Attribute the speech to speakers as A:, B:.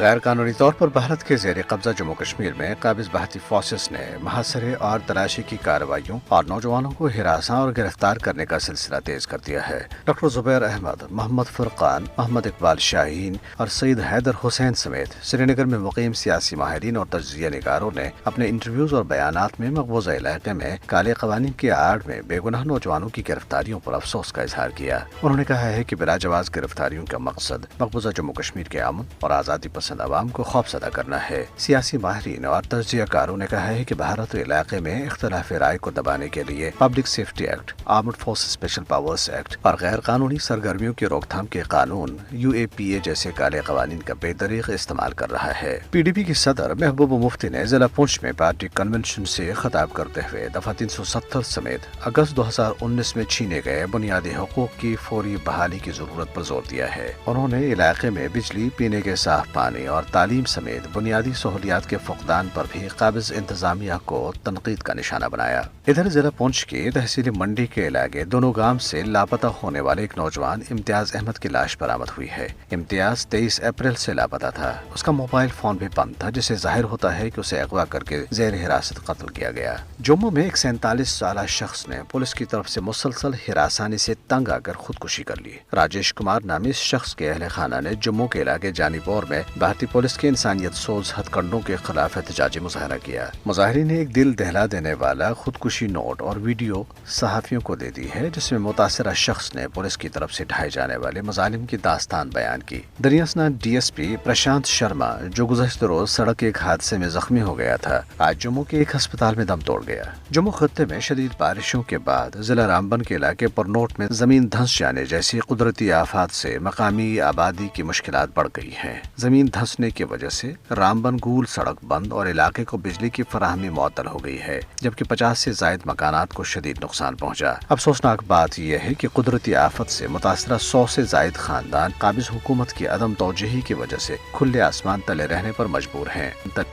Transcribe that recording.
A: غیر قانونی طور پر بھارت کے زیر قبضہ جموں کشمیر میں قابض بھارتی فورسز نے محاصرے اور تلاشی کی کارروائیوں اور نوجوانوں کو ہراساں اور گرفتار کرنے کا سلسلہ تیز کر دیا ہے۔ ڈاکٹر زبیر احمد، محمد فرقان، محمد اقبال شاہین اور سعید حیدر حسین سمیت سری نگر میں مقیم سیاسی ماہرین اور تجزیہ نگاروں نے اپنے انٹرویوز اور بیانات میں مقبوضہ علاقے میں کالے قوانین کی آڑ میں بے گناہ نوجوانوں کی گرفتاریوں پر افسوس کا اظہار کیا۔ انہوں نے کہا ہے کہ بلا جواز گرفتاریوں کا مقصد مقبوضہ جموں کشمیر کے امن اور آزادی پسند عوام کو خوفزدہ کرنا ہے۔ سیاسی ماہرین اور تجزیہ کاروں نے کہا ہے کہ بھارت علاقے میں اختلاف رائے کو دبانے کے لیے public safety act, armed forces special powers act اور غیر قانونی سرگرمیوں کی روک تھام کے قانون UAPA جیسے کالے قوانین کا بے دریغ استعمال کر رہا ہے۔ PDP کی صدر محبوبہ مفتی نے ضلع پونچھ میں پارٹی کنونشن سے خطاب کرتے ہوئے دفعہ 370 سمیت اگست 2019 میں چھینے گئے بنیادی حقوق کی فوری بحالی کی ضرورت پر زور دیا ہے۔ انہوں نے علاقے میں بجلی، پینے کے صاف پانی اور تعلیم سمیت بنیادی سہولیات کے فقدان پر بھی قابض انتظامیہ کو تنقید کا نشانہ بنایا۔ ادھر ضلع پونچھ کی تحصیل منڈی کے علاقے دونوں گام سے لاپتہ ہونے والے ایک نوجوان امتیاز احمد کی لاش برآمد ہوئی ہے۔ امتیاز 23 اپریل سے لاپتہ تھا۔ اس کا موبائل فون بھی بند تھا، جسے ظاہر ہوتا ہے کہ اسے اغوا کر کے زیر حراست قتل کیا گیا۔ جموں میں ایک 47 سالہ شخص نے پولیس کی طرف سے مسلسل ہراسانی سے تنگ آ کر خودکشی کر لی۔ راجیش کمار نامی اس شخص کے اہل خانہ نے جموں کے علاقے جانی پور میں بھارتی پولیس کے انسانیت سوز ہتھ کنڈوں کے خلاف احتجاجی مظاہرہ کیا۔ مظاہرین نے ایک دل دہلا دینے والا خودکشی نوٹ اور ویڈیو صحافیوں کو دے دی ہے، جس میں متاثرہ شخص نے پولیس کی طرف سے ڈھائے جانے والے مظالم کی داستان بیان کی۔ دریاسنا DSP پرشانت شرما، جو گزشتہ روز سڑک کے ایک حادثے میں زخمی ہو گیا تھا، آج جموں کے ایک ہسپتال میں دم توڑ گیا۔ جموں خطے میں شدید بارشوں کے بعد ضلع رامبن کے علاقے پرنوٹ میں زمین دھنس جانے جیسی قدرتی آفات سے مقامی آبادی کی مشکلات بڑھ گئی ہیں۔ زمین دھنسنے کی وجہ سے رامبن گول سڑک بند اور علاقے کو بجلی کی فراہمی معطل ہو گئی ہے، جبکہ 50 سے زائد مکانات کو شدید نقصان پہنچا۔ افسوسناک بات یہ ہے کہ قدرتی آفت سے متاثرہ 100 سے زائد خاندان قابض حکومت کی عدم توجہی کی وجہ سے کھلے آسمان تلے رہنے پر مجبور ہیں۔